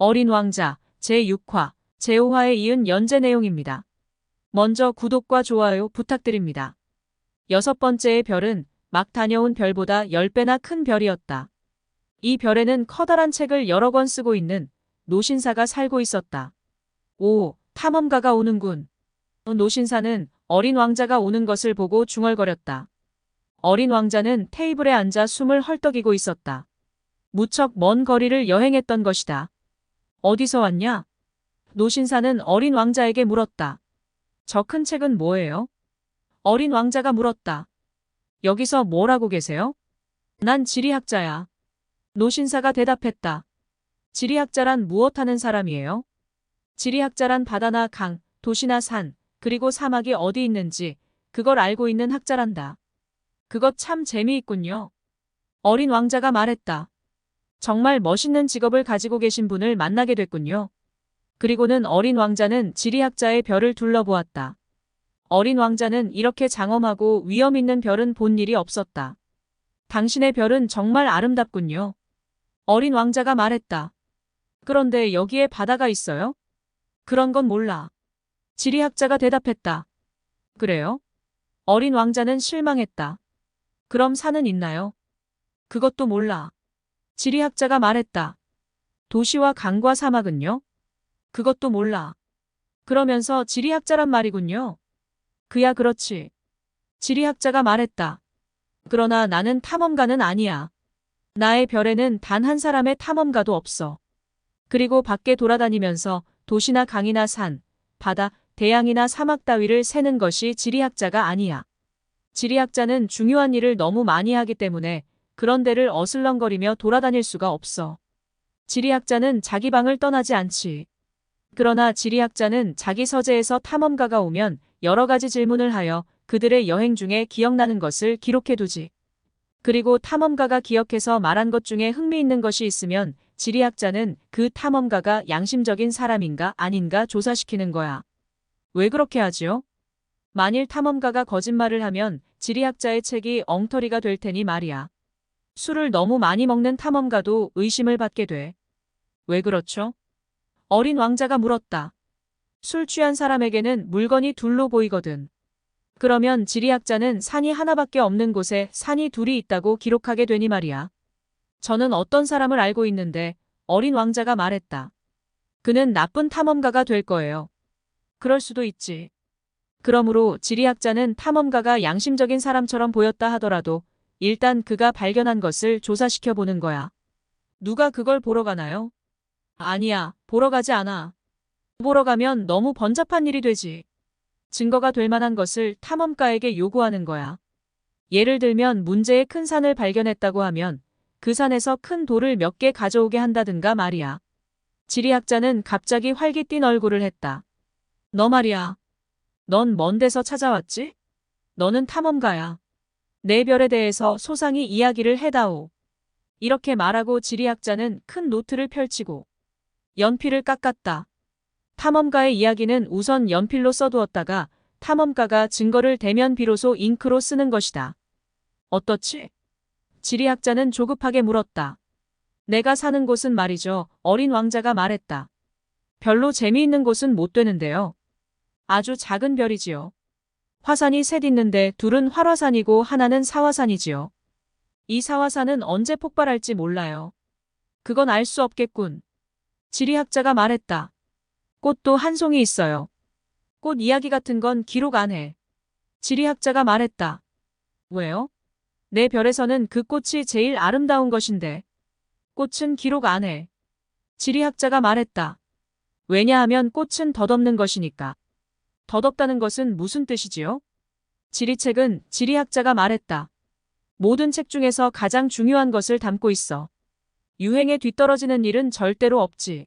어린 왕자 제6화, 제5화에 이은 연재 내용입니다. 먼저 구독과 좋아요 부탁드립니다. 여섯 번째의 별은 막 다녀온 별보다 10배나 큰 별이었다. 이 별에는 커다란 책을 여러 권 쓰고 있는 노신사가 살고 있었다. 오, 탐험가가 오는군. 노신사는 어린 왕자가 오는 것을 보고 중얼거렸다. 어린 왕자는 테이블에 앉아 숨을 헐떡이고 있었다. 무척 먼 거리를 여행했던 것이다. 어디서 왔냐? 노신사는 어린 왕자에게 물었다. 저 큰 책은 뭐예요? 어린 왕자가 물었다. 여기서 뭘 하고 계세요? 난 지리학자야. 노신사가 대답했다. 지리학자란 무엇하는 사람이에요? 지리학자란 바다나 강, 도시나 산, 그리고 사막이 어디 있는지 그걸 알고 있는 학자란다. 그것 참 재미있군요. 어린 왕자가 말했다. 정말 멋있는 직업을 가지고 계신 분을 만나게 됐군요. 그리고는 어린 왕자는 지리학자의 별을 둘러보았다. 어린 왕자는 이렇게 장엄하고 위험 있는 별은 본 일이 없었다. 당신의 별은 정말 아름답군요. 어린 왕자가 말했다. 그런데 여기에 바다가 있어요? 그런 건 몰라. 지리학자가 대답했다. 그래요? 어린 왕자는 실망했다. 그럼 산은 있나요? 그것도 몰라. 지리학자가 말했다. 도시와 강과 사막은요? 그것도 몰라. 그러면서 지리학자란 말이군요. 그야 그렇지. 지리학자가 말했다. 그러나 나는 탐험가는 아니야. 나의 별에는 단 한 사람의 탐험가도 없어. 그리고 밖에 돌아다니면서 도시나 강이나 산, 바다, 대양이나 사막 따위를 세는 것이 지리학자가 아니야. 지리학자는 중요한 일을 너무 많이 하기 때문에 그런 데를 어슬렁거리며 돌아다닐 수가 없어. 지리학자는 자기 방을 떠나지 않지. 그러나 지리학자는 자기 서재에서 탐험가가 오면 여러 가지 질문을 하여 그들의 여행 중에 기억나는 것을 기록해두지. 그리고 탐험가가 기억해서 말한 것 중에 흥미있는 것이 있으면 지리학자는 그 탐험가가 양심적인 사람인가 아닌가 조사시키는 거야. 왜 그렇게 하지요? 만일 탐험가가 거짓말을 하면 지리학자의 책이 엉터리가 될 테니 말이야. 술을 너무 많이 먹는 탐험가도 의심을 받게 돼. 왜 그렇죠? 어린 왕자가 물었다. 술 취한 사람에게는 물건이 둘로 보이거든. 그러면 지리학자는 산이 하나밖에 없는 곳에 산이 둘이 있다고 기록하게 되니 말이야. 저는 어떤 사람을 알고 있는데 어린 왕자가 말했다. 그는 나쁜 탐험가가 될 거예요. 그럴 수도 있지. 그러므로 지리학자는 탐험가가 양심적인 사람처럼 보였다 하더라도 일단 그가 발견한 것을 조사시켜 보는 거야. 누가 그걸 보러 가나요? 아니야, 보러 가지 않아. 보러 가면 너무 번잡한 일이 되지. 증거가 될 만한 것을 탐험가에게 요구하는 거야. 예를 들면 문제의 큰 산을 발견했다고 하면 그 산에서 큰 돌을 몇 개 가져오게 한다든가 말이야. 지리학자는 갑자기 활기 띈 얼굴을 했다. 너 말이야. 넌 먼 데서 찾아왔지? 너는 탐험가야. 내 별에 대해서 소상히 이야기를 해다오. 이렇게 말하고 지리학자는 큰 노트를 펼치고 연필을 깎았다. 탐험가의 이야기는 우선 연필로 써두었다가 탐험가가 증거를 대면 비로소 잉크로 쓰는 것이다. 어떻지? 지리학자는 조급하게 물었다. 내가 사는 곳은 말이죠. 어린 왕자가 말했다. 별로 재미있는 곳은 못 되는데요. 아주 작은 별이지요. 화산이 셋 있는데 둘은 활화산이고 하나는 사화산이지요. 이 사화산은 언제 폭발할지 몰라요. 그건 알 수 없겠군. 지리학자가 말했다. 꽃도 한 송이 있어요. 꽃 이야기 같은 건 기록 안 해. 지리학자가 말했다. 왜요? 내 별에서는 그 꽃이 제일 아름다운 것인데. 꽃은 기록 안 해. 지리학자가 말했다. 왜냐하면 꽃은 덧없는 것이니까. 덧없다는 것은 무슨 뜻이지요? 지리책은 지리학자가 말했다. 모든 책 중에서 가장 중요한 것을 담고 있어. 유행에 뒤떨어지는 일은 절대로 없지.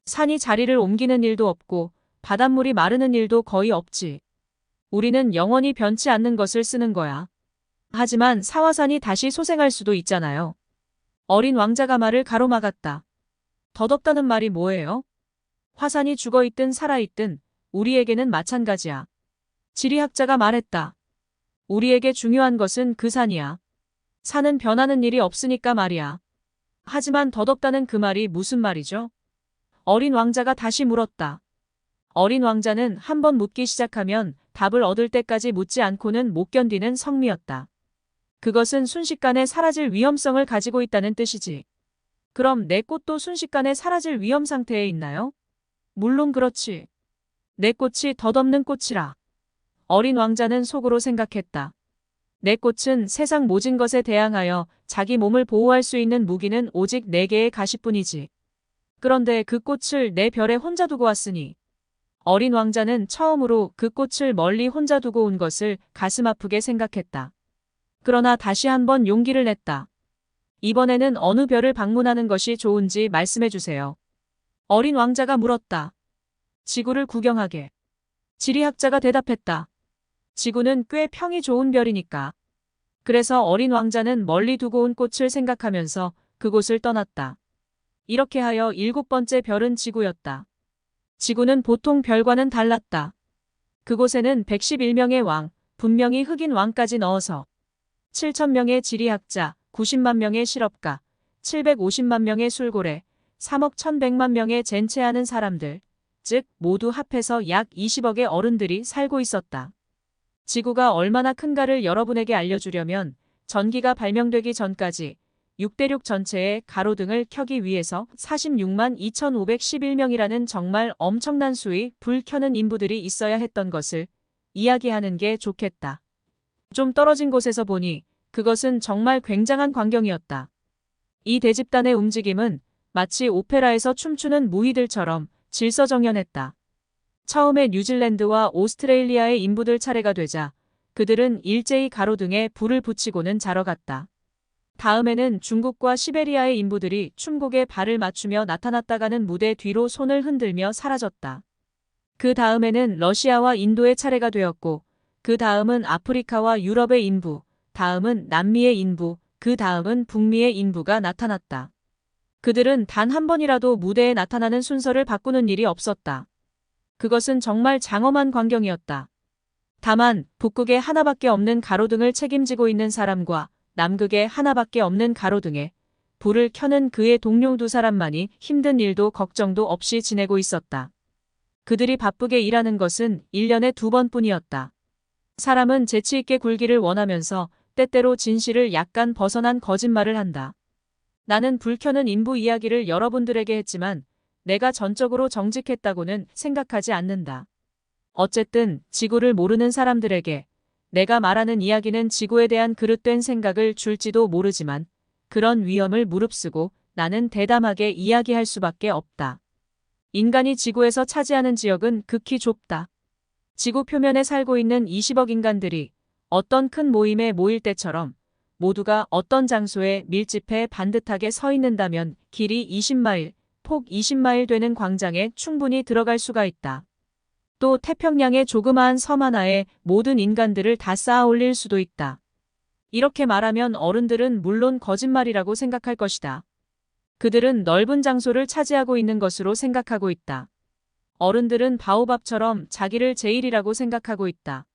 산이 자리를 옮기는 일도 없고 바닷물이 마르는 일도 거의 없지. 우리는 영원히 변치 않는 것을 쓰는 거야. 하지만 사화산이 다시 소생할 수도 있잖아요. 어린 왕자가 말을 가로막았다. 덧없다는 말이 뭐예요? 화산이 죽어있든 살아있든 우리에게는 마찬가지야. 지리학자가 말했다. 우리에게 중요한 것은 그 산이야. 산은 변하는 일이 없으니까 말이야. 하지만 덧없다는 그 말이 무슨 말이죠? 어린 왕자가 다시 물었다. 어린 왕자는 한 번 묻기 시작하면 답을 얻을 때까지 묻지 않고는 못 견디는 성미였다. 그것은 순식간에 사라질 위험성을 가지고 있다는 뜻이지. 그럼 내 꽃도 순식간에 사라질 위험 상태에 있나요? 물론 그렇지. 내 꽃이 덧없는 꽃이라. 어린 왕자는 속으로 생각했다. 내 꽃은 세상 모진 것에 대항하여 자기 몸을 보호할 수 있는 무기는 오직 4개의 가시뿐이지. 그런데 그 꽃을 내 별에 혼자 두고 왔으니. 어린 왕자는 처음으로 그 꽃을 멀리 혼자 두고 온 것을 가슴 아프게 생각했다. 그러나 다시 한번 용기를 냈다. 이번에는 어느 별을 방문하는 것이 좋은지 말씀해 주세요. 어린 왕자가 물었다. 지구를 구경하게. 지리학자가 대답했다. 지구는 꽤 평이 좋은 별이니까. 그래서 어린 왕자는 멀리 두고 온 꽃을 생각하면서 그곳을 떠났다. 이렇게 하여 7번째 별은 지구였다. 지구는 보통 별과는 달랐다. 그곳에는 111명의 왕, 분명히 흑인 왕까지 넣어서 7,000명의 지리학자, 90만 명의 실업가, 750만 명의 술고래, 3억 1,100만 명의 젠체하는 사람들, 즉 모두 합해서 약 20억의 어른들이 살고 있었다. 지구가 얼마나 큰가를 여러분에게 알려주려면 전기가 발명되기 전까지 6대륙 전체에 가로등을 켜기 위해서 46만 2,511명이라는 정말 엄청난 수의 불 켜는 인부들이 있어야 했던 것을 이야기하는 게 좋겠다. 좀 떨어진 곳에서 보니 그것은 정말 굉장한 광경이었다. 이 대집단의 움직임은 마치 오페라에서 춤추는 무희들처럼 질서정연했다. 처음에 뉴질랜드와 오스트레일리아의 인부들 차례가 되자 그들은 일제히 가로등에 불을 붙이고는 자러 갔다. 다음에는 중국과 시베리아의 인부들이 춤곡에 발을 맞추며 나타났다가는 무대 뒤로 손을 흔들며 사라졌다. 그 다음에는 러시아와 인도의 차례가 되었고 그 다음은 아프리카와 유럽의 인부, 다음은 남미의 인부, 그 다음은 북미의 인부가 나타났다. 그들은 단 한 번이라도 무대에 나타나는 순서를 바꾸는 일이 없었다. 그것은 정말 장엄한 광경이었다. 다만 북극에 하나밖에 없는 가로등을 책임지고 있는 사람과 남극에 하나밖에 없는 가로등에 불을 켜는 그의 동료 2사람만이 힘든 일도 걱정도 없이 지내고 있었다. 그들이 바쁘게 일하는 것은 1년에 2번뿐이었다. 사람은 재치 있게 굴기를 원하면서 때때로 진실을 약간 벗어난 거짓말을 한다. 나는 불 켜는 인부 이야기를 여러분들에게 했지만 내가 전적으로 정직했다고는 생각하지 않는다. 어쨌든 지구를 모르는 사람들에게 내가 말하는 이야기는 지구에 대한 그릇된 생각을 줄지도 모르지만 그런 위험을 무릅쓰고 나는 대담하게 이야기할 수밖에 없다. 인간이 지구에서 차지하는 지역은 극히 좁다. 지구 표면에 살고 있는 20억 인간들이 어떤 큰 모임에 모일 때처럼 모두가 어떤 장소에 밀집해 반듯하게 서 있는다면 길이 20마일, 폭 20마일 되는 광장에 충분히 들어갈 수가 있다. 또 태평양의 조그마한 섬 하나에 모든 인간들을 다 쌓아 올릴 수도 있다. 이렇게 말하면 어른들은 물론 거짓말이라고 생각할 것이다. 그들은 넓은 장소를 차지하고 있는 것으로 생각하고 있다. 어른들은 바오밥처럼 자기를 제일이라고 생각하고 있다.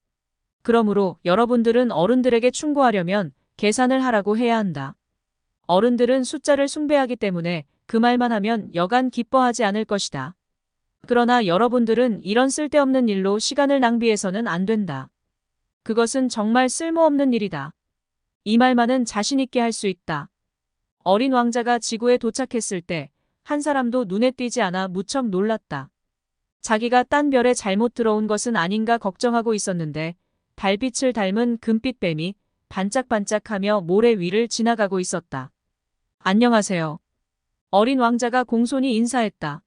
그러므로 여러분들은 어른들에게 충고하려면 계산을 하라고 해야 한다. 어른들은 숫자를 숭배하기 때문에 그 말만 하면 여간 기뻐하지 않을 것이다. 그러나 여러분들은 이런 쓸데없는 일로 시간을 낭비해서는 안 된다. 그것은 정말 쓸모없는 일이다. 이 말만은 자신 있게 할 수 있다. 어린 왕자가 지구에 도착했을 때 한 사람도 눈에 띄지 않아 무척 놀랐다. 자기가 딴 별에 잘못 들어온 것은 아닌가 걱정하고 있었는데 달빛을 닮은 금빛 뱀이 반짝반짝하며 모래 위를 지나가고 있었다. 안녕하세요. 어린 왕자가 공손히 인사했다.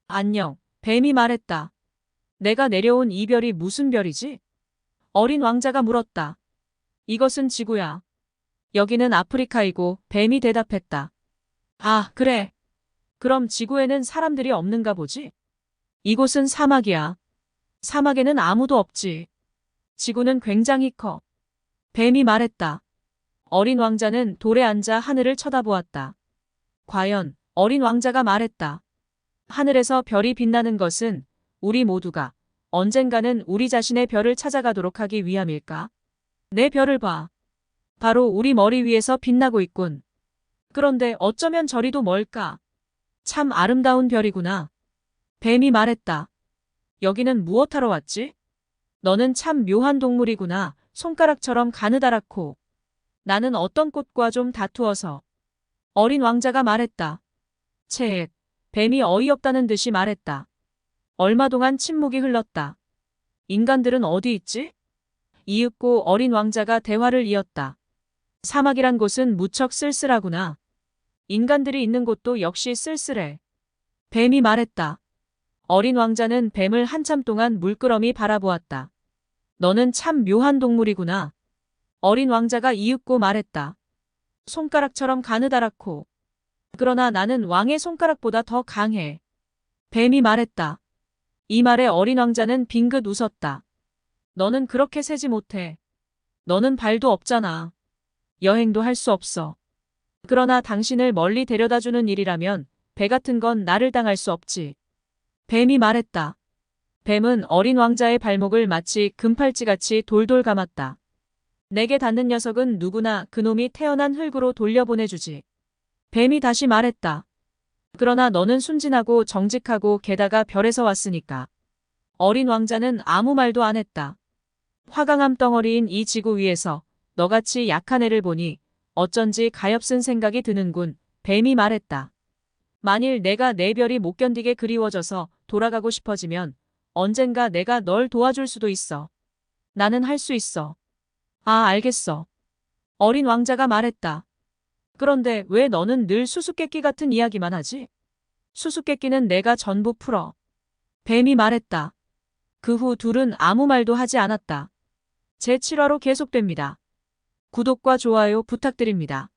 안녕. 뱀이 말했다. 내가 내려온 이 별이 무슨 별이지? 어린 왕자가 물었다. 이것은 지구야. 여기는 아프리카이고 뱀이 대답했다. 아, 그래. 그럼 지구에는 사람들이 없는가 보지? 이곳은 사막이야. 사막에는 아무도 없지. 지구는 굉장히 커. 뱀이 말했다. 어린 왕자는 돌에 앉아 하늘을 쳐다보았다. 과연 어린 왕자가 말했다. 하늘에서 별이 빛나는 것은 우리 모두가 언젠가는 우리 자신의 별을 찾아가도록 하기 위함일까? 내 별을 봐. 바로 우리 머리 위에서 빛나고 있군. 그런데 어쩌면 저리도 멀까? 참 아름다운 별이구나. 뱀이 말했다. 여기는 무엇하러 왔지? 너는 참 묘한 동물이구나. 손가락처럼 가느다랗고. 나는 어떤 꽃과 좀 다투어서. 어린 왕자가 말했다. 채, 뱀이 어이없다는 듯이 말했다. 얼마 동안 침묵이 흘렀다. 인간들은 어디 있지? 이윽고 어린 왕자가 대화를 이었다. 사막이란 곳은 무척 쓸쓸하구나. 인간들이 있는 곳도 역시 쓸쓸해. 뱀이 말했다. 어린 왕자는 뱀을 한참 동안 물끄러미 바라보았다. 너는 참 묘한 동물이구나. 어린 왕자가 이윽고 말했다. 손가락처럼 가느다랗고. 그러나 나는 왕의 손가락보다 더 강해. 뱀이 말했다. 이 말에 어린 왕자는 빙긋 웃었다. 너는 그렇게 세지 못해. 너는 발도 없잖아. 여행도 할 수 없어. 그러나 당신을 멀리 데려다주는 일이라면 배 같은 건 나를 당할 수 없지. 뱀이 말했다. 뱀은 어린 왕자의 발목을 마치 금팔찌같이 돌돌 감았다. 내게 닿는 녀석은 누구나 그놈이 태어난 흙으로 돌려보내주지. 뱀이 다시 말했다. 그러나 너는 순진하고 정직하고 게다가 별에서 왔으니까. 어린 왕자는 아무 말도 안 했다. 화강암 덩어리인 이 지구 위에서 너같이 약한 애를 보니 어쩐지 가엾은 생각이 드는군. 뱀이 말했다. 만일 내가 내 별이 못 견디게 그리워져서 돌아가고 싶어지면 언젠가 내가 널 도와줄 수도 있어. 나는 할 수 있어. 아, 알겠어. 어린 왕자가 말했다. 그런데 왜 너는 늘 수수께끼 같은 이야기만 하지? 수수께끼는 내가 전부 풀어. 뱀이 말했다. 그 후 둘은 아무 말도 하지 않았다. 제7화로 계속됩니다. 구독과 좋아요 부탁드립니다.